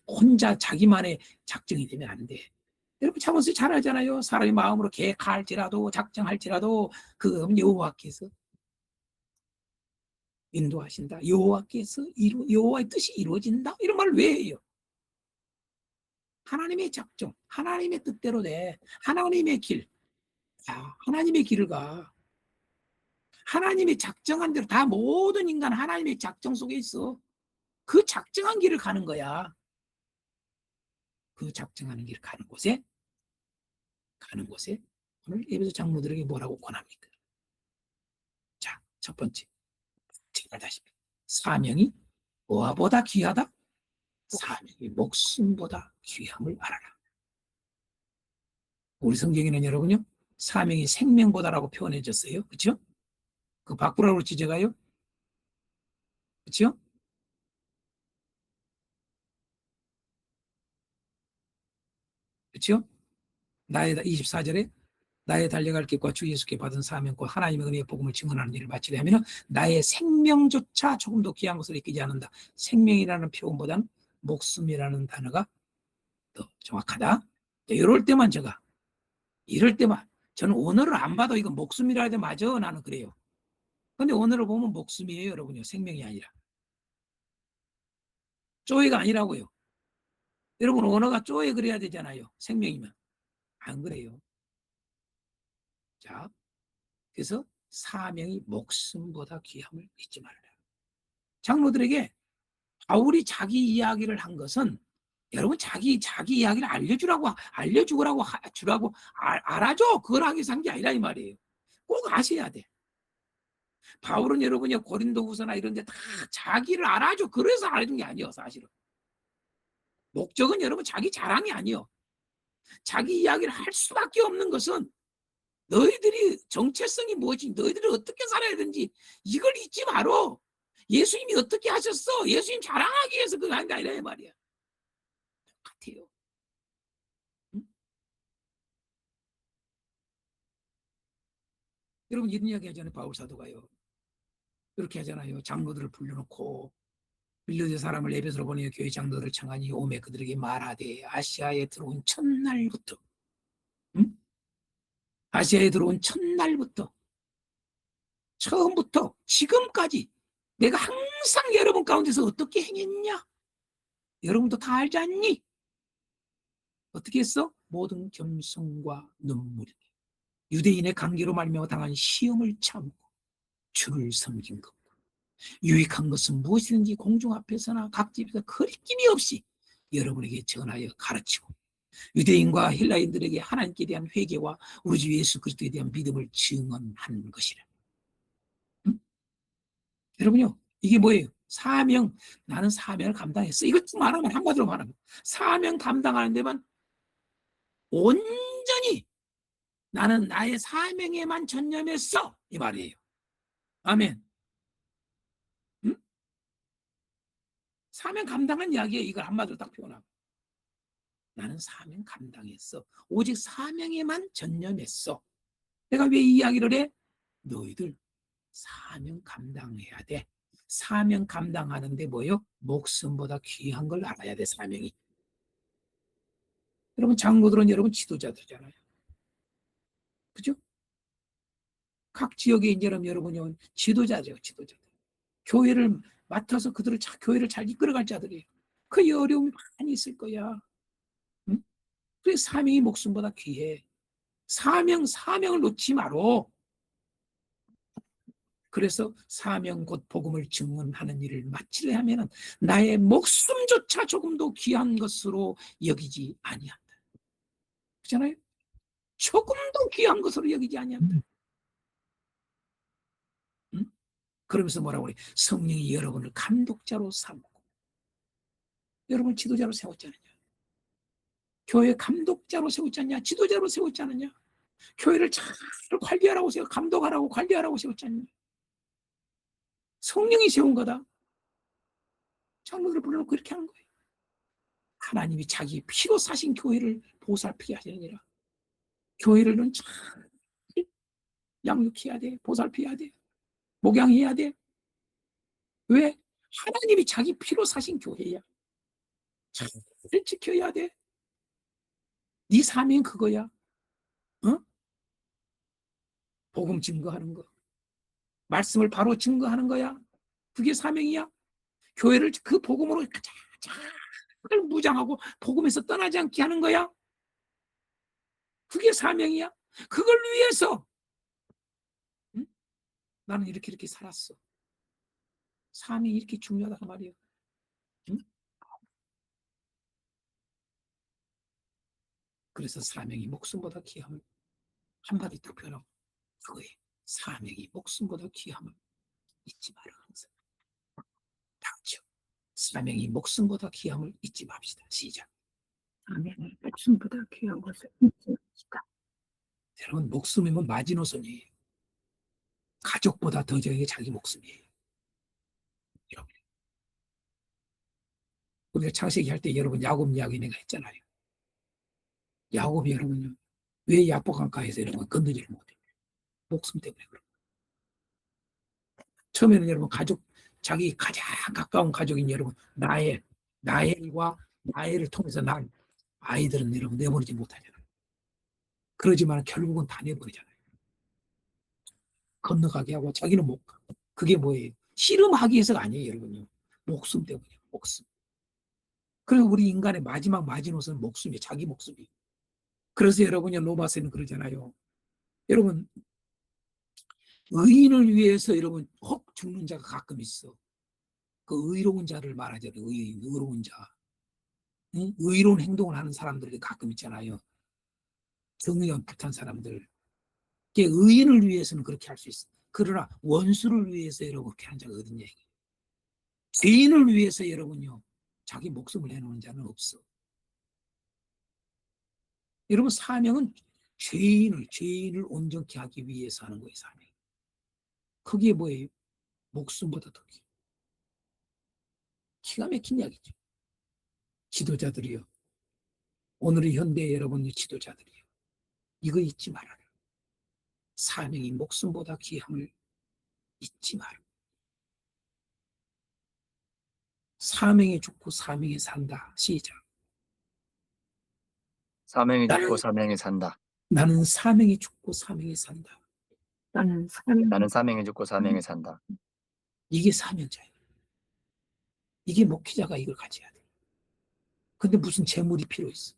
Speaker 1: 혼자 자기만의 작정이 되면 안 돼. 여러분 참으세요. 잘 알잖아요. 사람이 마음으로 계획할지라도 작정할지라도 그건 여호와께서 인도하신다. 여호와께서 여호와의 뜻이 이루어진다. 이런 말을 왜 해요? 하나님의 작정, 하나님의 뜻대로 돼. 하나님의 길. 하나님의 길을 가. 하나님의 작정한 대로 다 모든 인간 하나님의 작정 속에 있어. 그 작정한 길을 가는 거야. 그 작정하는 길을 가는 곳에 오늘 에베소 장로들에게 뭐라고 권합니까? 자, 첫 번째. 제가 다시 사명이 뭐보다 귀하다? 사명이 목숨보다 귀함을 알아라. 우리 성경에는 여러분요, 사명이 생명보다라고 표현해졌어요. 그렇죠? 그 바꾸라고 그랬지 제가요? 그렇죠? 그렇죠? 나의 24절에 나의 달려갈 길과 주 예수께 받은 사명과 하나님의 은혜의 복음을 증언하는 일을 마치려 하면 나의 생명조차 조금 더 귀한 것을 잊지 않는다. 생명이라는 표현보다는 목숨이라는 단어가 더 정확하다. 이럴 때만 이럴 때만 저는 언어를 안 봐도 이건 목숨이라 해도 맞아. 나는 그래요. 근데 언어를 보면 목숨이에요, 여러분요. 생명이 아니라. 쪼이가 아니라고요. 여러분 언어가 쪼에 그래야 되잖아요. 생명이면. 안 그래요. 자, 그래서 사명이 목숨보다 귀함을 잊지 말라. 장로들에게 바울이 자기 이야기를 한 것은 여러분 자기 이야기를 알려주라고 알아줘. 그걸 하기 위해서 한 게 아니라 이 말이에요. 꼭 아셔야 돼. 바울은 여러분이 고린도후서나 이런 데 다 자기를 알아줘. 그래서 알아준 게 아니에요. 사실은. 목적은 여러분 자기 자랑이 아니에요. 자기 이야기를 할 수밖에 없는 것은 너희들이 정체성이 무엇인지, 너희들이 어떻게 살아야 되는지 이걸 잊지 말어. 예수님이 어떻게 하셨어? 예수님 자랑하기 위해서 그거 한 게 아니라 말이야. 똑같아요. 응? 여러분 이런 이야기 하잖아요. 바울 사도가요. 그렇게 하잖아요. 장로들을 불러놓고 빌려드 사람을 에베소로 보내어 교회 장로들을 청하니 오매 그들에게 말하되 아시아에 들어온 첫날부터 응? 아시아에 들어온 첫날부터 처음부터 지금까지 내가 항상 여러분 가운데서 어떻게 행했냐? 여러분도 다 알지 않니? 어떻게 했어? 모든 겸손과 눈물이 유대인의 관계로 말미암아 당한 시험을 참고 주를 섬긴 것. 유익한 것은 무엇이든지 공중 앞에서나 각 집에서 거리낌이 없이 여러분에게 전하여 가르치고 유대인과 헬라인들에게 하나님께 대한 회개와 우리 주 예수 그리스도에 대한 믿음을 증언한 것이라. 응? 여러분요, 이게 뭐예요? 사명, 나는 사명을 감당했어. 이것 좀 말하면 한마디로 말하면 사명 감당하는 데만 온전히 나는 나의 사명에만 전념했어. 이 말이에요. 아멘. 응? 사명 감당한 이야기에 이걸 한마디로 딱 표현하고 나는 사명 감당했어. 오직 사명에만 전념했어. 내가 왜 이 이야기를 해? 너희들 사명 감당해야 돼. 사명 감당하는데 뭐요? 목숨보다 귀한 걸 알아야 돼, 사명이. 여러분 장로들은 여러분 지도자들이잖아요. 그죠? 각 지역에 이제 여러분이 지도자죠, 지도자들. 교회를 맡아서 그들을 교회를 잘 이끌어갈 자들이에요. 그 어려움이 많이 있을 거야. 응? 그래서 사명이 목숨보다 귀해. 사명을 놓지 말어. 그래서 사명 곧 복음을 증언하는 일을 마치려 하면은 나의 목숨조차 조금도 귀한 것으로 여기지 아니한다. 그렇잖아요? 조금도 귀한 것으로 여기지 아니한다. 응? 그러면서 뭐라고 그래? 성령이 여러분을 감독자로 삼고 여러분 지도자로 세웠지 않느냐? 교회 감독자로 세웠지 않냐? 지도자로 세웠지 않느냐? 교회를 잘 관리하라고 감독하라고 관리하라고 세웠지 않느냐? 성령이 세운 거다. 장로들을 불러놓고 이렇게 하는 거예요. 하나님이 자기 피로 사신 교회를 보살피게 하시느니라. 교회를 잘 양육해야 돼. 보살펴야 돼. 목양해야 돼. 왜? 하나님이 자기 피로 사신 교회야. 잘 지켜야 돼. 네 사명 그거야. 어? 복음 증거하는 거. 말씀을 바로 증거하는 거야. 그게 사명이야. 교회를 그 복음으로 잘 무장하고 복음에서 떠나지 않게 하는 거야. 그게 사명이야. 그걸 위해서 응? 나는 이렇게 살았어. 사명이 이렇게 중요하단 말이야. 응? 그래서 사명이 목숨보다 귀함을 한마디 딱 표현하고 그거에 사명이 목숨보다 귀함을 잊지 마라 항상. 다 같이요. 사명이 목숨보다 귀함을 잊지 맙시다. 시작.
Speaker 2: 사명이 목숨보다 귀한 것을 잊지 맙시다.
Speaker 1: 여러분 목숨이면 마지노선이에요. 가족보다 더 저에게 자기 목숨이에요. 여러분. 우리가 창세기 할 때 여러분 야곱 이야기 내가 했잖아요. 야곱이 여러분요. 왜 야복강가에서 여러분 건드리를 못해요? 목숨 때문에 그런 거예요. 처음에는 여러분 자기 가장 가까운 가족인 여러분 나엘과 나엘을 통해서 난 아이들은 여러분 내버리지 못하잖아요. 그러지만 결국은 다 내버리잖아요. 건너가게 하고 자기는 못 가. 그게 뭐예요? 씨름하기 위해서가 아니에요, 여러분요. 목숨 때문이에요, 목숨. 그래서 우리 인간의 마지막 마지노선은 목숨이에요, 자기 목숨이. 그래서 여러분이 로마서는 그러잖아요. 여러분 의인을 위해서 여러분 혹 죽는 자가 가끔 있어. 그 의로운 자를 말하잖아요. 의인, 의로운 자. 응? 의로운 행동을 하는 사람들이 가끔 있잖아요. 정의가 불탄 사람들. 의인을 위해서는 그렇게 할 수 있어. 그러나 원수를 위해서 여러분 그렇게 하는 자가 어딨냐. 죄인을 위해서 여러분요. 자기 목숨을 내놓는 자는 없어. 여러분 사명은 죄인을 온전케 하기 위해서 하는 거예요. 사명. 그게 뭐예요? 목숨보다 더 기가 막힌 이야기죠. 지도자들이요. 오늘의 현대 여러분의 지도자들이요. 이거 잊지 말아라. 사명이 목숨보다 귀함을 잊지 마라. 사명에 죽고 사명에 산다. 시작.
Speaker 3: 사명이 죽고 사명이 산다.
Speaker 1: 나는 사명에 죽고 사명에 산다.
Speaker 2: 나는
Speaker 3: 나는 사명이 죽고 사명이 산다.
Speaker 1: 이게 사명자예요. 이게 목회자가 이걸 가져야 돼. 근데 무슨 재물이 필요 있어?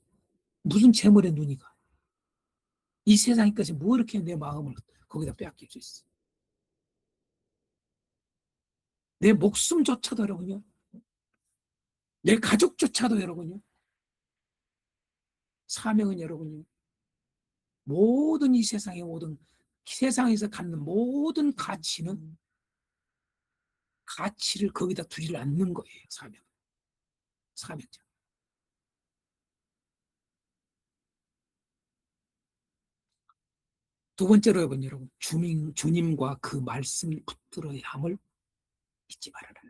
Speaker 1: 무슨 재물에 눈이 가? 이 세상까지 뭐 이렇게 내 마음을 거기다 빼앗길 수 있어? 내 목숨조차도 여러분요. 내 가족조차도 여러분요. 사명은 여러분요. 모든 이 세상의 모든 세상에서 갖는 모든 가치를 거기다 두지를 않는 거예요. 사명자. 두 번째로 여러분 주님과 그 말씀을 붙들어야 함을 잊지 말아라.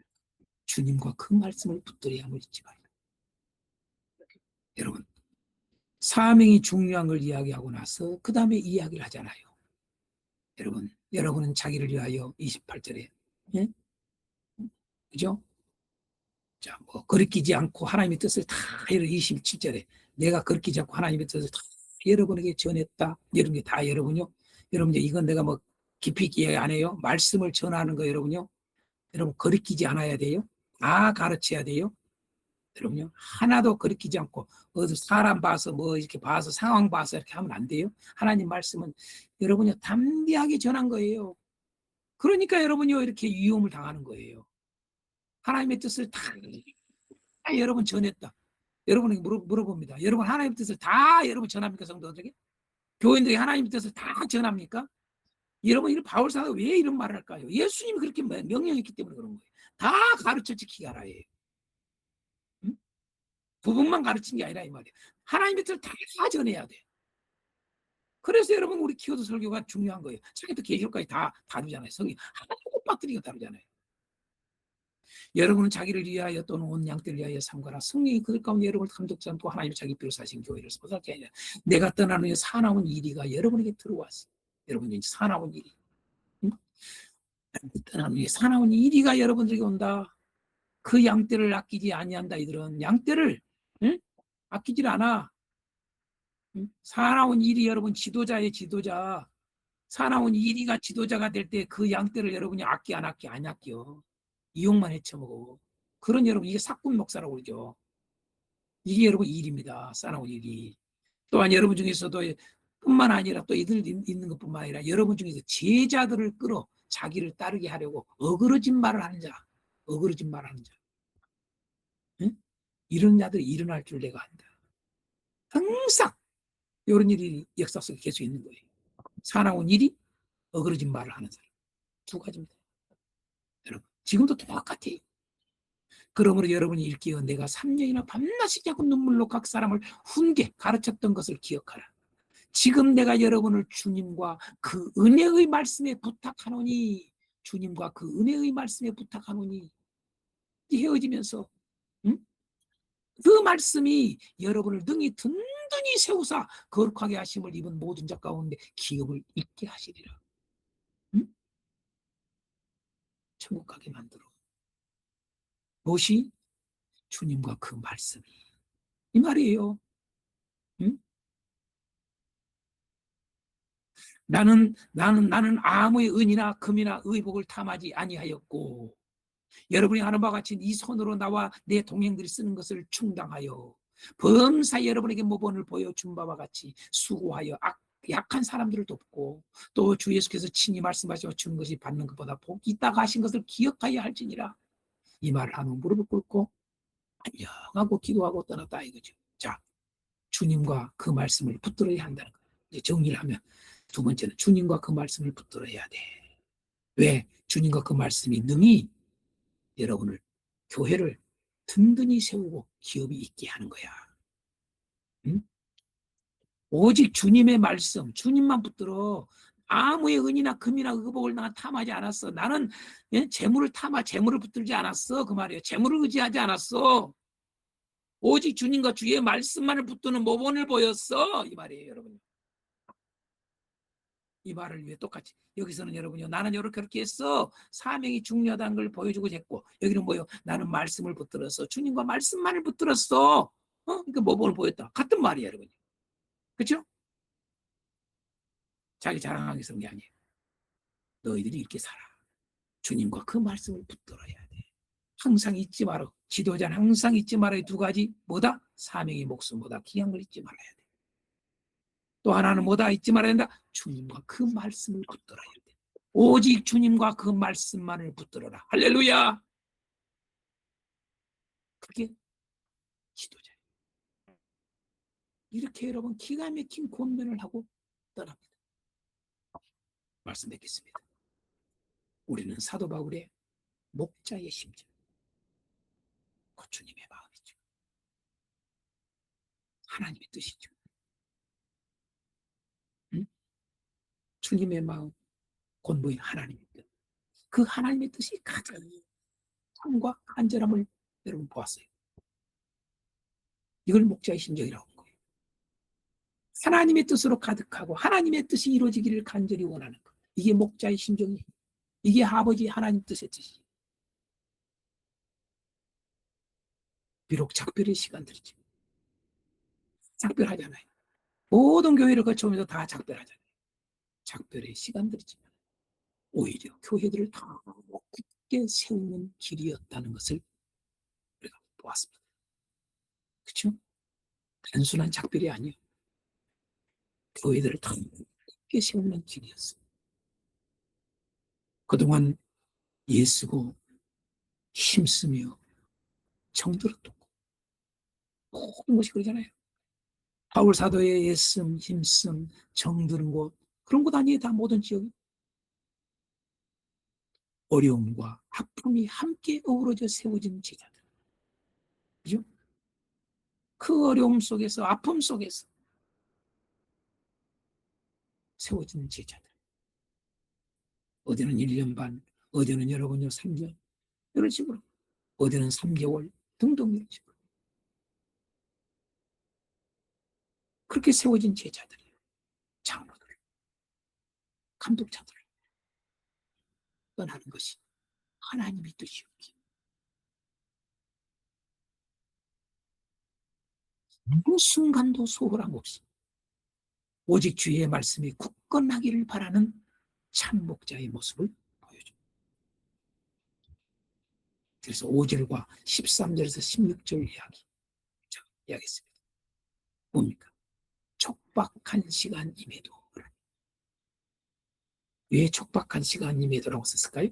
Speaker 1: 주님과 그 말씀을 붙들어야 함을 잊지 말아라. 여러분 사명이 중요한 걸 이야기하고 나서 그 다음에 이야기를 하잖아요. 여러분은 자기를 위하여 28절에 예? 그죠? 자, 뭐 거리끼지 않고 하나님의 뜻을 다 27절에 내가 거리끼지 않고 하나님의 뜻을 다 여러분에게 전했다. 이런 게 다 여러분요. 여러분 이건 내가 뭐 깊이 있게 안 해요. 말씀을 전하는 거 여러분요. 여러분 거리끼지 않아야 돼요. 다 가르쳐야 돼요. 여러분요. 하나도 거리끼지 않고 어디 사람 봐서 뭐 이렇게 봐서 상황 봐서 이렇게 하면 안 돼요. 하나님 말씀은 여러분요 담대하게 전한 거예요. 그러니까 여러분요 이렇게 위험을 당하는 거예요. 하나님의 뜻을 다 여러분 전했다. 여러분에게 물어봅니다. 여러분 하나님의 뜻을 다 여러분 전합니까? 성도들에게? 교인들에게 하나님의 뜻을 다 전합니까? 여러분 이 바울 사도가 왜 이런 말을 할까요? 예수님이 그렇게 명령했기 때문에 그런 거예요. 다 가르쳐 지키게 하라예요. 응? 부분만 가르친 게 아니라 이 말이에요. 하나님의 뜻을 다 전해야 돼. 그래서 여러분 우리 키워드 설교가 중요한 거예요. 창에도 계시록까지 다 다루잖아요. 성경 하나도 못 빠뜨리고 다루잖아요. 여러분은 자기를 위하여 또는 온 양떼를 위하여 삼가라. 성령이 그들 가운데 여러분을 감독지 않고 하나님이 자기 피로 사신 교회를 보살게 하냐. 내가 떠나는 사나운 일이가 여러분에게 들어왔어. 여러분이 사나운 일이. 응? 떠나는 사나운 일이가 여러분들에게 온다. 그 양떼를 아끼지 아니한다. 이들은 양떼를 응? 아끼질 않아. 응? 사나운 일이 여러분 지도자의 지도자. 사나운 일이가 지도자가 될 때 그 양떼를 여러분이 아끼 안 아껴. 이용만 해쳐먹어. 그런 여러분 이게 사꾼 목사라고 그러죠. 이게 여러분 일입니다. 싸나운 일이. 또한 여러분 중에서도 뿐만 아니라 또 이들 있는 것뿐만 아니라 여러분 중에서 제자들을 끌어 자기를 따르게 하려고 어그러진 말을 하는 자. 응? 이런 자들이 일어날 줄 내가 안다. 항상 이런 일이 역사 속에 계속 있는 거예요. 사나운 일이 어그러진 말을 하는 사람. 두 가지입니다. 여러분 지금도 똑같아요. 그러므로 여러분이 일깨어 내가 3년이나 밤낮이 자고 눈물로 각 사람을 훈계 가르쳤던 것을 기억하라. 지금 내가 여러분을 주님과 그 은혜의 말씀에 부탁하노니 헤어지면서 응? 그 말씀이 여러분을 능히 든든히 세우사 거룩하게 하심을 입은 모든 자 가운데 기업을 있게 하시리라. 응? 천국 가게 만들어. 무엇이? 주님과 그 말씀이. 이 말이에요. 응? 나는 아무의 은이나 금이나 의복을 탐하지 아니하였고 여러분이 하는 바와 같이 이 손으로 나와 내 동행들이 쓰는 것을 충당하여 범사에 여러분에게 모본을 보여준 바와 같이 수고하여 약한 사람들을 돕고 또 주 예수께서 친히 말씀하시고 준 것이 받는 것보다 복이 있다고 하신 것을 기억하여 할지니라. 이 말을 하면 무릎을 꿇고 안녕하고 기도하고 떠났다 이거죠. 자, 주님과 그 말씀을 붙들어야 한다는 거예요. 이제 정리를 하면 두 번째는 주님과 그 말씀을 붙들어야 돼. 왜? 주님과 그 말씀이 능히 여러분을, 교회를 든든히 세우고 기업이 있게 하는 거야. 응? 오직 주님의 말씀, 주님만 붙들어. 아무의 은이나 금이나 의복을 나 탐하지 않았어. 나는 재물을 재물을 붙들지 않았어. 그 말이에요. 재물을 의지하지 않았어. 오직 주님과 주의 말씀만을 붙드는 모범을 보였어. 이 말이에요, 여러분. 이 말을 위해 똑같이 여기서는 여러분요, 나는 이렇게 했어. 사명이 중요하다는 걸 보여주고 했고, 여기는 뭐요? 나는 말씀을 붙들었어. 주님과 말씀만을 붙들었어. 그러니까 모범을 보였다. 같은 말이에요, 여러분. 그렇죠? 자기 자랑하기 위해서 그런 게 아니에요. 너희들이 이렇게 살아. 주님과 그 말씀을 붙들어야 돼. 항상 잊지 마라. 지도자는 항상 잊지 말아야 두 가지. 뭐다? 사명이 목숨보다 귀한 걸 잊지 말아야 돼. 또 하나는 뭐다? 잊지 말아야 된다. 주님과 그 말씀을 붙들어야 돼. 오직 주님과 그 말씀만을 붙들어라. 할렐루야. 그게 지도자예요. 이렇게 여러분 기가 막힌 권면을 하고 떠납니다. 말씀 뵙겠습니다. 우리는 사도 바울의 목자의 심정, 그 주님의 마음이죠. 하나님의 뜻이죠. 응? 주님의 마음, 곧 뭐예요? 하나님의 뜻. 그 하나님의 뜻이 가장 참과 간절함을 여러분 보았어요. 이걸 목자의 심정이라고 하는 거예요. 하나님의 뜻으로 가득하고 하나님의 뜻이 이루어지기를 간절히 원하는 것. 이게 목자의 심정이에요. 이게 아버지 하나님 뜻의 뜻이에요. 비록 작별의 시간들이죠. 작별하잖아요. 모든 교회를 거쳐오면서 다 작별하잖아요. 작별의 시간들이지만 오히려 교회들을 더 굳게 세우는 길이었다는 것을 우리가 보았습니다. 그렇죠? 단순한 작별이 아니에요. 교회들을 더 굳게 세우는 길이었어요. 그동안 예쓰고 힘쓰며 정들었던 거. 모든 것이 그러잖아요. 바울 사도의 애씀, 힘씀, 정드는 곳, 그런 곳 아니에요. 다 모든 지역이. 어려움과 아픔이 함께 어우러져 세워진 제자들. 그죠? 그 어려움 속에서, 아픔 속에서 세워진 제자들. 어디는 1년 반, 어디는 여러분요 3년, 이런 식으로. 어디는 3개월 등등 이런 식으로. 그렇게 세워진 제자들이에요. 장로들, 감독자들. 떠나는 것이 하나님의 뜻이었기에. 어느 순간도 소홀함 없이 오직 주의 말씀이 굳건하기를 바라는 참 목자의 모습을 보여줍니다. 그래서 5절과 13절에서 16절 이야기했습니다. 뭡니까? 촉박한 시간임에도. 왜 촉박한 시간임에도라고 썼을까요?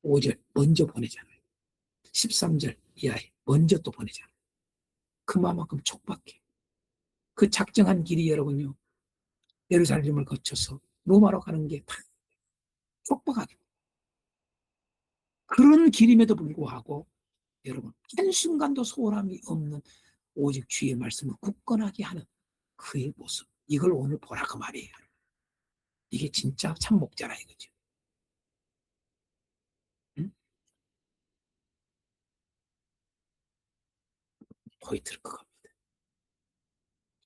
Speaker 1: 5절 먼저 보내잖아요. 13절 이하에 먼저 또 보내잖아요. 그만큼 촉박해. 그 작정한 길이 여러분요, 예루살렘을 거쳐서 로마로 가는 게 다 촉박하게. 그런 길임에도 불구하고 여러분 한순간도 소홀함이 없는 오직 주의 말씀을 굳건하게 하는 그의 모습, 이걸 오늘 보라고 말이에요. 이게 진짜 참 목자라 이거죠. 응? 포인트를 그겁니다.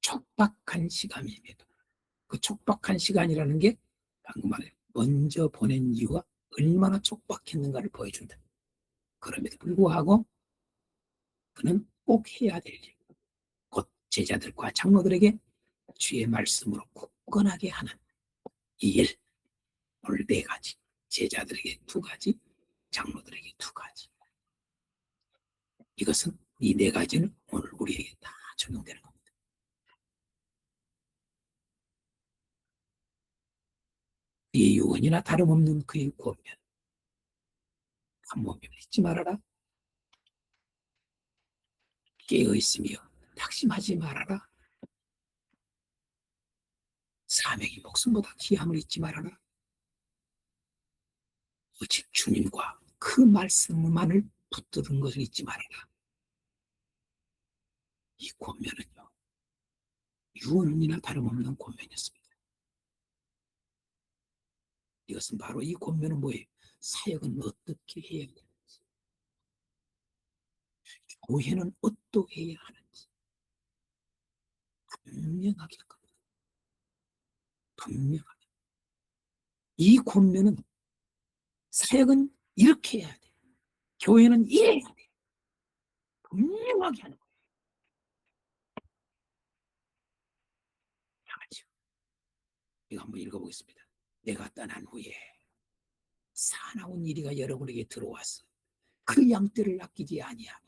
Speaker 1: 촉박한 시간임에도 그 촉박한 시간이라는 게 방금 말해 먼저 보낸 이유가 얼마나 촉박했는가를 보여준다. 그럼에도 불구하고 그는 꼭 해야 될 일, 곧 제자들과 장로들에게 주의 말씀으로 굳건하게 하는 이 일, 오늘 4가지, 제자들에게 2가지, 장로들에게 2가지. 이것은 이 4가지는 오늘 우리에게 다 적용되는 겁니다. 네 유언이나 다름없는 그의 권면. 한 몸에 잊지 말아라. 깨어있으며 낙심하지 말아라. 사명이 목숨보다 귀함을 잊지 말아라. 오직 주님과 그 말씀만을 붙드는 것을 잊지 말아라. 이 권면은요, 유언이나 다름없는 권면이었습니다. 이것은 바로 이 권면은 뭐예요? 사역은 어떻게 해야 되는지, 교회는 어떻게 해야 하는지 분명하게 할 겁니다. 분명하게. 이 권면은 사역은 이렇게 해야 돼. 교회는 이래야 돼. 분명하게 하는 거예요. 알죠? 이거 한번 읽어보겠습니다. 내가 떠난 후에 사나운 이리가 여러분에게 들어와서 그 양떼를 아끼지 아니하며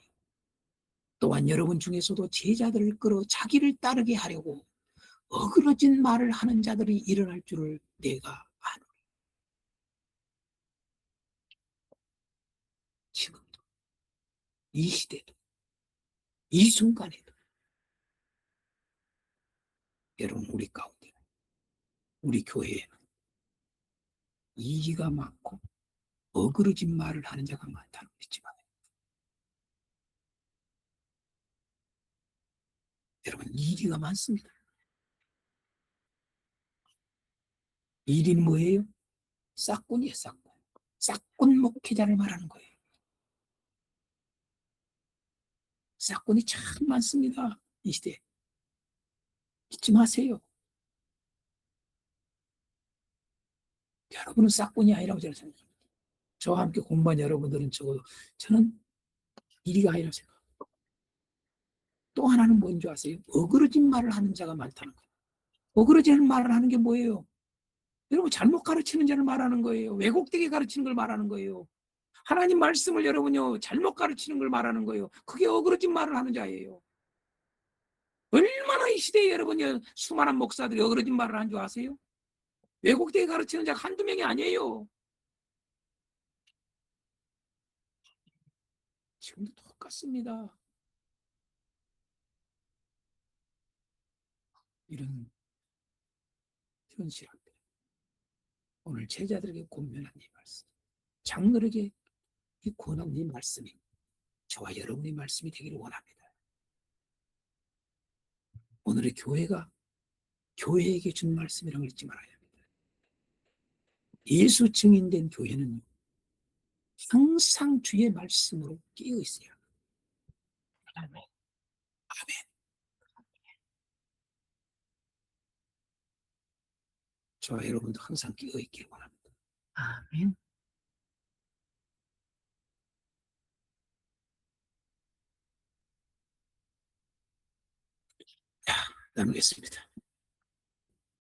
Speaker 1: 또한 여러분 중에서도 제자들을 끌어 자기를 따르게 하려고 어그러진 말을 하는 자들이 일어날 줄을 내가 아노니. 지금도 이 시대도 이 순간에도 여러분 우리 가운데 우리 교회에는 이기가 많고 어그러진 말을 하는 자가 많다는 거 잊지 마세요. 여러분 이기가 많습니다. 이리는 뭐예요? 싹군이에요. 싹군. 싹군 목회자를 말하는 거예요. 싹군이 참 많습니다. 이 시대에. 잊지 마세요. 여러분은 싹군이 아니라고 저는 생각합니다. 저와 함께 공부한 여러분들은 적어도 저는 이리가 아니라고 생각합니다. 또 하나는 뭔지 아세요? 어그러진 말을 하는 자가 많다는 거예요. 어그러지는 말을 하는 게 뭐예요? 여러분 잘못 가르치는 자를 말하는 거예요. 왜곡되게 가르치는 걸 말하는 거예요. 하나님 말씀을 여러분요 잘못 가르치는 걸 말하는 거예요. 그게 어그러진 말을 하는 자예요. 얼마나 이 시대에 여러분요 수많은 목사들이 어그러진 말을 한 줄 아세요? 왜곡되게 가르치는 자가 한두 명이 아니에요. 지금도 똑같습니다. 이런 현실한데 오늘 제자들에게 권면한 이 말씀, 장로에게 이 권한 이 말씀이 저와 여러분의 말씀이 되기를 원합니다. 오늘의 교회가 교회에게 준 말씀이라고 잊지 말아야 합니다. 예수 증인된 교회는 항상 주의 말씀으로 깨어 있어야 합니다. 아멘. 아멘. 저와 여러분도 항상 깨어 있기를 원합니다.
Speaker 2: 아멘.
Speaker 1: 나누겠습니다.